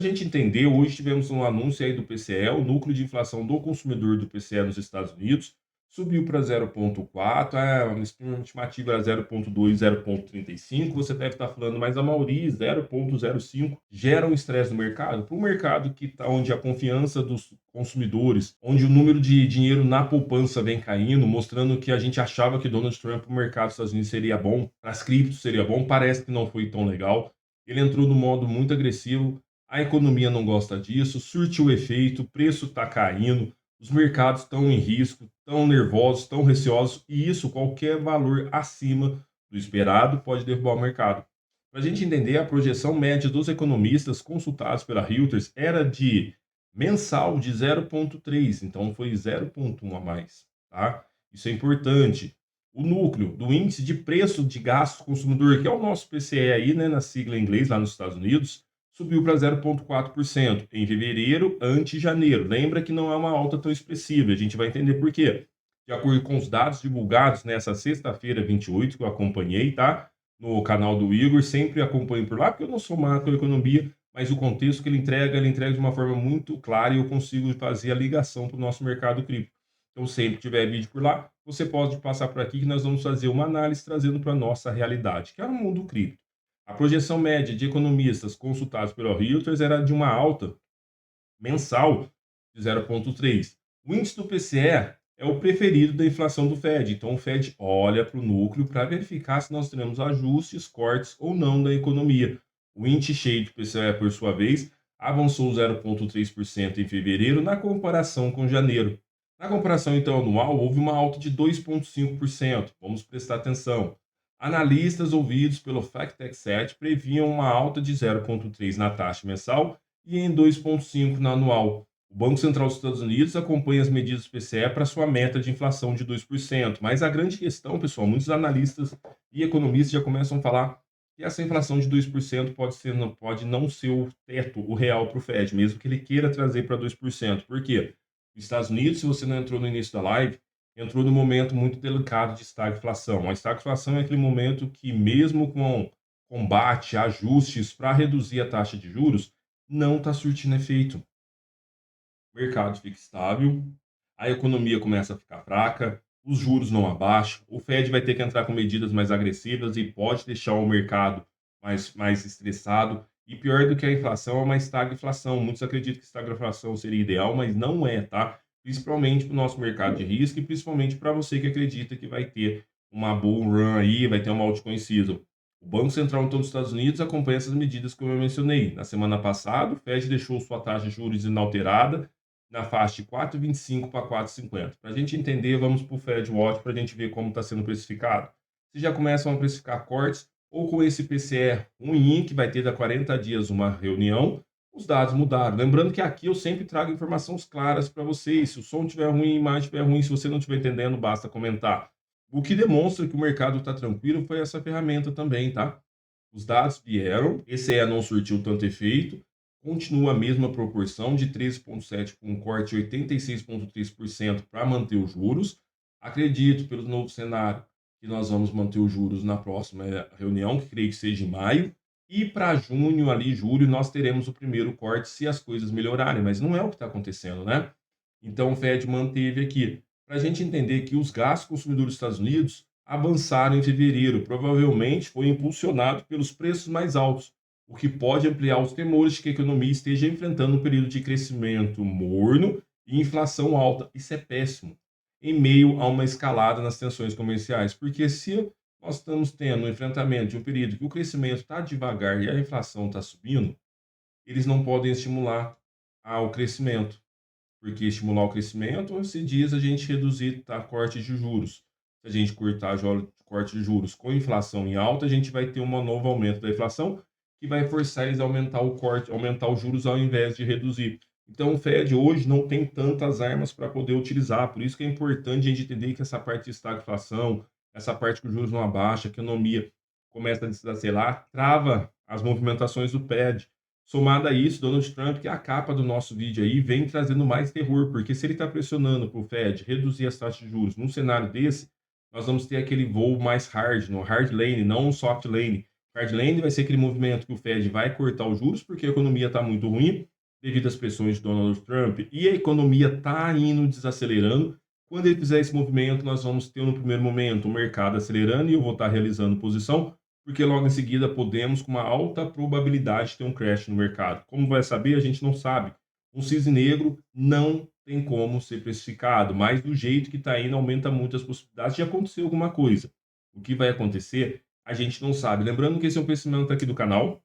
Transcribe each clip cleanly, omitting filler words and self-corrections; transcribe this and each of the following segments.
A gente entender, hoje tivemos um anúncio aí do PCE, o núcleo de inflação do consumidor do PCE nos Estados Unidos subiu para 0,4, a estimativa era 0,2, 0,35. Você deve estar falando, mas a maioria 0,05 gera um estresse no mercado. Para o mercado que está onde a confiança dos consumidores, onde o número de dinheiro na poupança vem caindo, mostrando que a gente achava que Donald Trump, o mercado dos Estados Unidos seria bom, para as criptos seria bom, parece que não foi tão legal. Ele entrou no modo muito agressivo, a economia não gosta disso, surtiu efeito, o preço está caindo, os mercados estão em risco, estão nervosos, estão receosos, e isso, qualquer valor acima do esperado, pode derrubar o mercado. Para a gente entender, a projeção média dos economistas consultados pela Reuters era de mensal de 0,3, então foi 0,1 a mais, tá? Isso é importante. O núcleo do índice de preço de gasto consumidor, que é o nosso PCE aí, né, na sigla em inglês, lá nos Estados Unidos, subiu para 0,4% em fevereiro ante janeiro. Lembra que não é uma alta tão expressiva, a gente vai entender por quê. De acordo com os dados divulgados nessa sexta-feira 28, que eu acompanhei, tá? No canal do Igor, sempre acompanho por lá, porque eu não sou macroeconomia, mas o contexto que ele entrega de uma forma muito clara e eu consigo fazer a ligação para o nosso mercado cripto. Então, sempre que tiver vídeo por lá, você pode passar por aqui que nós vamos fazer uma análise trazendo para a nossa realidade, que é o mundo cripto. A projeção média de economistas consultados pela Reuters era de uma alta mensal de 0,3. O índice do PCE é o preferido da inflação do Fed, então o Fed olha para o núcleo para verificar se nós teremos ajustes, cortes ou não da economia. O índice cheio do PCE, por sua vez, avançou 0,3% em fevereiro na comparação com janeiro. Na comparação então anual, houve uma alta de 2,5%. Vamos prestar atenção. Analistas ouvidos pelo FactSet previam uma alta de 0,3 na taxa mensal e em 2,5 na anual. O Banco Central dos Estados Unidos acompanha as medidas do PCE para sua meta de inflação de 2%. Mas a grande questão, pessoal, muitos analistas e economistas já começam a falar que essa inflação de 2% pode não ser o teto, o real para o Fed, mesmo que ele queira trazer para 2%. Por quê? Os Estados Unidos, se você não entrou no início da live, entrou num momento muito delicado de estagflação. A estagflação é aquele momento que, mesmo com combate, ajustes para reduzir a taxa de juros, não está surtindo efeito. O mercado fica estável, a economia começa a ficar fraca, os juros não abaixam, o Fed vai ter que entrar com medidas mais agressivas e pode deixar o mercado mais estressado. E pior do que a inflação é uma estagflação. Muitos acreditam que estagflação seria ideal, mas não é, tá? Principalmente para o nosso mercado de risco e principalmente para você que acredita que vai ter uma bull run aí, vai ter uma altcoin season. O Banco Central então, dos Estados Unidos acompanha essas medidas como eu mencionei. Na semana passada, o Fed deixou sua taxa de juros inalterada na faixa de 4,25 para 4,50. Para a gente entender, vamos para o Fed Watch para a gente ver como está sendo precificado. Se já começam a precificar cortes, ou com esse PCE ruim, que vai ter a 40 dias uma reunião, os dados mudaram. Lembrando que aqui eu sempre trago informações claras para vocês. Se o som estiver ruim, a imagem estiver ruim, se você não estiver entendendo, basta comentar. O que demonstra que o mercado está tranquilo foi essa ferramenta também, tá? Os dados vieram, PCE não surtiu tanto efeito, continua a mesma proporção de 13,7% com um corte de 86,3% para manter os juros. Acredito, pelo novo cenário, que nós vamos manter os juros na próxima reunião, que creio que seja em maio. E para junho, ali, julho, nós teremos o primeiro corte se as coisas melhorarem, mas não é o que está acontecendo, né? Então, o Fed manteve aqui. Para a gente entender que os gastos consumidores dos Estados Unidos avançaram em fevereiro, provavelmente foi impulsionado pelos preços mais altos, o que pode ampliar os temores de que a economia esteja enfrentando um período de crescimento morno e inflação alta. Isso é péssimo, em meio a uma escalada nas tensões comerciais, porque se nós estamos tendo um enfrentamento de um período que o crescimento está devagar e a inflação está subindo, eles não podem estimular o crescimento, porque estimular o crescimento se diz a gente reduzir corte de juros. Se a gente cortar corte de juros com inflação em alta, a gente vai ter um novo aumento da inflação que vai forçar eles a aumentar o corte, aumentar os juros ao invés de reduzir. Então o Fed hoje não tem tantas armas para poder utilizar, por isso que é importante a gente entender que essa parte de estagflação, essa parte que os juros não abaixa, a economia começa a desacelerar, trava as movimentações do Fed. Somado a isso, Donald Trump, que é a capa do nosso vídeo aí, vem trazendo mais terror, porque se ele está pressionando para o Fed reduzir as taxas de juros num cenário desse, nós vamos ter aquele voo mais hard, no hard lane, não um soft lane, Hard landing vai ser aquele movimento que o Fed vai cortar os juros porque a economia está muito ruim devido às pressões de Donald Trump e a economia está indo desacelerando. Quando ele fizer esse movimento, nós vamos ter no primeiro momento o mercado acelerando e eu vou estar realizando posição, porque logo em seguida podemos, com uma alta probabilidade, ter um crash no mercado. Como vai saber? A gente não sabe. Um cisne negro não tem como ser precificado, mas do jeito que está indo, aumenta muito as possibilidades de acontecer alguma coisa. O que vai acontecer, a gente não sabe. Lembrando que esse é um conhecimento aqui do canal,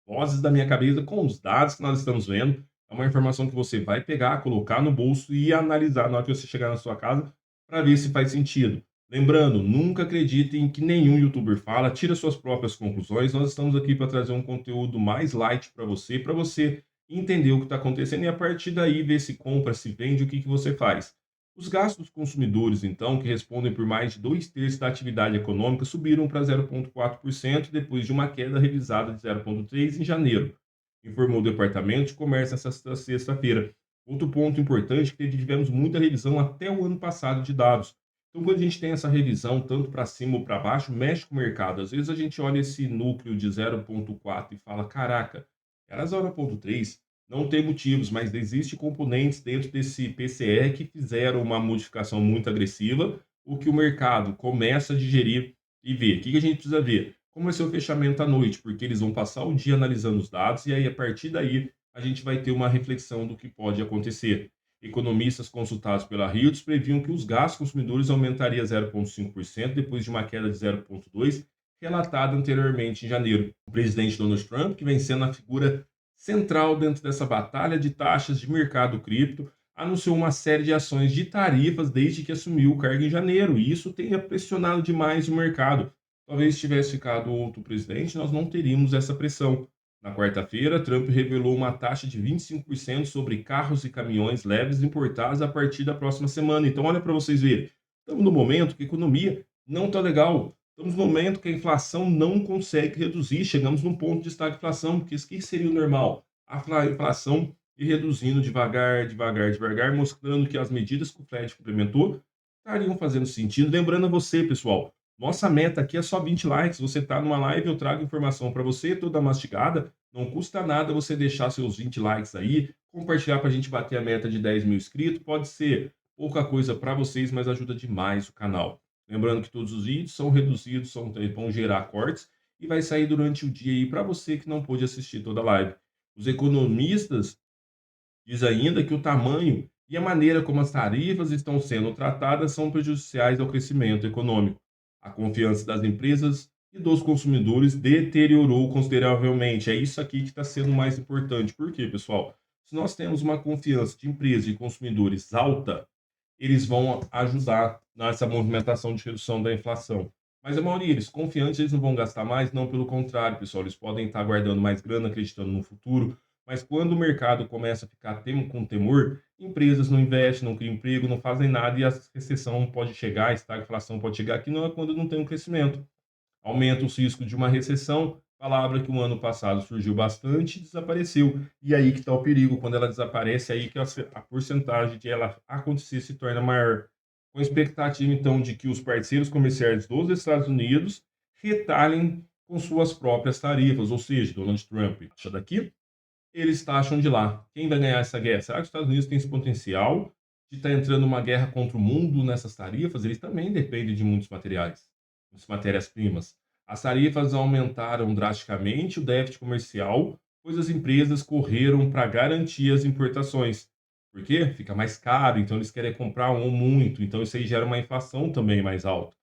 vozes da minha cabeça com os dados que nós estamos vendo. É uma informação que você vai pegar, colocar no bolso e analisar na hora que você chegar na sua casa para ver se faz sentido. Lembrando, nunca acredite em que nenhum youtuber fala, tira suas próprias conclusões. Nós estamos aqui para trazer um conteúdo mais light para você entender o que está acontecendo e a partir daí ver se compra, se vende, o que você faz. Os gastos dos consumidores, então, que respondem por mais de 2/3 da atividade econômica, subiram para 0,4% depois de uma queda revisada de 0,3% em janeiro, informou o Departamento de Comércio esta sexta-feira. Outro ponto importante é que tivemos muita revisão até o ano passado de dados. Então, quando a gente tem essa revisão, tanto para cima ou para baixo, mexe com o mercado. Às vezes a gente olha esse núcleo de 0,4 e fala: caraca, era 0,3, não tem motivos, mas existem componentes dentro desse PCE que fizeram uma modificação muito agressiva, o que o mercado começa a digerir e ver. O que a gente precisa ver? Como vai ser o fechamento à noite, porque eles vão passar o dia analisando os dados e aí, a partir daí, a gente vai ter uma reflexão do que pode acontecer. Economistas consultados pela Reuters previam que os gastos consumidores aumentariam 0,5% depois de uma queda de 0,2% relatada anteriormente em janeiro. O presidente Donald Trump, que vem sendo a figura central dentro dessa batalha de taxas de mercado cripto, anunciou uma série de ações de tarifas desde que assumiu o cargo em janeiro, e isso tem pressionado demais o mercado. Talvez se tivesse ficado outro presidente, nós não teríamos essa pressão. Na quarta-feira, Trump revelou uma taxa de 25% sobre carros e caminhões leves importados a partir da próxima semana. Então, olha para vocês verem. Estamos no momento que a economia não está legal. Estamos no momento que a inflação não consegue reduzir. Chegamos num ponto de estagflação, porque isso que seria o normal? A inflação ir reduzindo devagar, devagar, devagar, mostrando que as medidas que o Fed implementou estariam fazendo sentido. Lembrando a você, pessoal, nossa meta aqui é só 20 likes. Você está numa live, eu trago informação para você, toda mastigada. Não custa nada você deixar seus 20 likes aí, compartilhar para a gente bater a meta de 10 mil inscritos. Pode ser pouca coisa para vocês, mas ajuda demais o canal. Lembrando que todos os vídeos são reduzidos, vão gerar cortes e vai sair durante o dia aí para você que não pôde assistir toda a live. Os economistas diz ainda que o tamanho e a maneira como as tarifas estão sendo tratadas são prejudiciais ao crescimento econômico. A confiança das empresas e dos consumidores deteriorou consideravelmente. É isso aqui que está sendo mais importante. Por quê, pessoal? Se nós temos uma confiança de empresas e consumidores alta, eles vão ajudar nessa movimentação de redução da inflação. Mas a maioria, eles confiantes, eles não vão gastar mais? Não, pelo contrário, pessoal, eles podem estar guardando mais grana, acreditando no futuro, mas quando o mercado começa a ficar com temor, empresas não investem, não criam emprego, não fazem nada e a recessão pode chegar, a estagflação pode chegar, que não é quando não tem um crescimento. Aumenta os riscos de uma recessão, palavra que o ano passado surgiu bastante e desapareceu. E aí que está o perigo, quando ela desaparece, aí que a porcentagem de ela acontecer se torna maior. Com a expectativa, então, de que os parceiros comerciais dos Estados Unidos retalhem com suas próprias tarifas, ou seja, Donald Trump taxa daqui, eles taxam de lá. Quem vai ganhar essa guerra? Será que os Estados Unidos têm esse potencial de estar entrando numa guerra contra o mundo nessas tarifas? Eles também dependem de muitos materiais, muitas matérias-primas. As tarifas aumentaram drasticamente o déficit comercial, pois as empresas correram para garantir as importações. Por quê? Fica mais caro, então eles querem comprar um muito, então isso aí gera uma inflação também mais alta.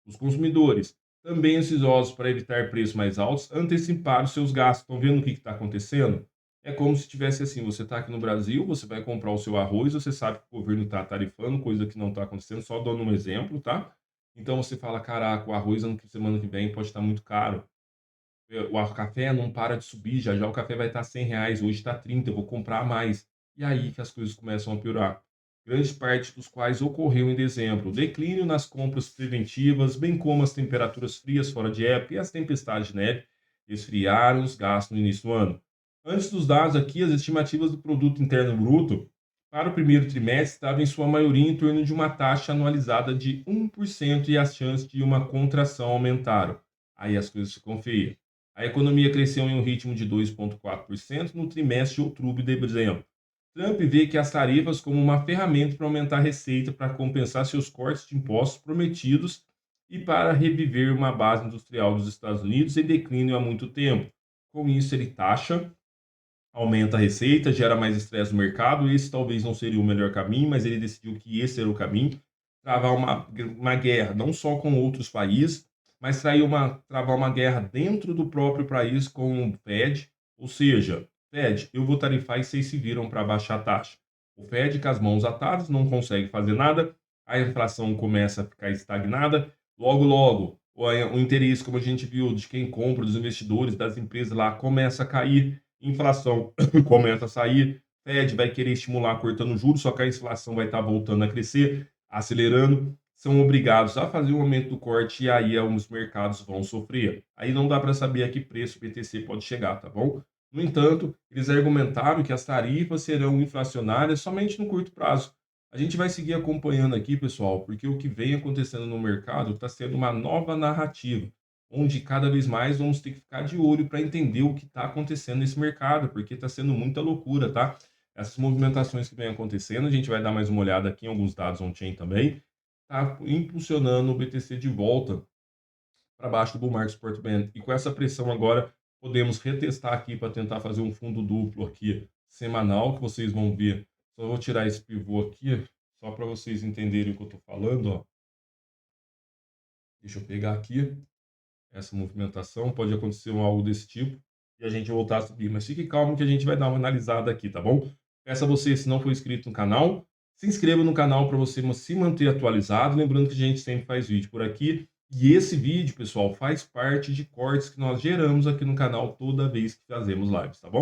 Os consumidores, também ansiosos para evitar preços mais altos, anteciparam seus gastos. Estão vendo o que está acontecendo? É como se tivesse assim, você está aqui no Brasil, você vai comprar o seu arroz, você sabe que o governo está tarifando, coisa que não está acontecendo, só dando um exemplo, tá? Então você fala, caraca, o arroz semana que vem pode estar muito caro. O café não para de subir, já já o café vai estar R$ 100, hoje está 30, eu vou comprar mais. E aí que as coisas começam a piorar. Grande parte dos quais ocorreu em dezembro. Declínio nas compras preventivas, bem como as temperaturas frias fora de época e as tempestades de neve esfriaram os gastos no início do ano. Antes dos dados aqui, as estimativas do produto interno bruto para o primeiro trimestre estavam em sua maioria em torno de uma taxa anualizada de 1% e as chances de uma contração aumentaram. Aí as coisas ficam feias. A economia cresceu em um ritmo de 2,4% no trimestre de outubro e dezembro. Trump vê que as tarifas como uma ferramenta para aumentar a receita para compensar seus cortes de impostos prometidos e para reviver uma base industrial dos Estados Unidos em declínio há muito tempo. Com isso, ele taxa, aumenta a receita, gera mais estresse no mercado. Esse talvez não seria o melhor caminho, mas ele decidiu que esse era o caminho. Travar uma guerra, não só com outros países, mas travar uma guerra dentro do próprio país com o Fed. Ou seja, Fed, eu vou tarifar e vocês se viram para baixar a taxa. O Fed, com as mãos atadas, não consegue fazer nada, a inflação começa a ficar estagnada. Logo, logo, o interesse, como a gente viu, de quem compra, dos investidores, das empresas lá, começa a cair, inflação começa a sair, Fed vai querer estimular cortando juros, só que a inflação vai estar voltando a crescer, acelerando, são obrigados a fazer o aumento do corte e aí os mercados vão sofrer. Aí não dá para saber a que preço o BTC pode chegar, tá bom? No entanto, eles argumentaram que as tarifas serão inflacionárias somente no curto prazo. A gente vai seguir acompanhando aqui, pessoal, porque o que vem acontecendo no mercado está sendo uma nova narrativa, onde cada vez mais vamos ter que ficar de olho para entender o que está acontecendo nesse mercado, porque está sendo muita loucura, tá? Essas movimentações que vem acontecendo, a gente vai dar mais uma olhada aqui em alguns dados on-chain também, está impulsionando o BTC de volta para baixo do Bull Market Support Band. E com essa pressão agora, podemos retestar aqui para tentar fazer um fundo duplo aqui semanal, que vocês vão ver. Só vou tirar esse pivô aqui, só para vocês entenderem o que eu estou falando, ó. Deixa eu pegar aqui essa movimentação, pode acontecer algo desse tipo e a gente voltar a subir. Mas fique calmo que a gente vai dar uma analisada aqui, tá bom? Peço a você, se não for inscrito no canal, se inscreva no canal para você se manter atualizado. Lembrando que a gente sempre faz vídeo por aqui. E esse vídeo, pessoal, faz parte de cortes que nós geramos aqui no canal toda vez que fazemos lives, tá bom?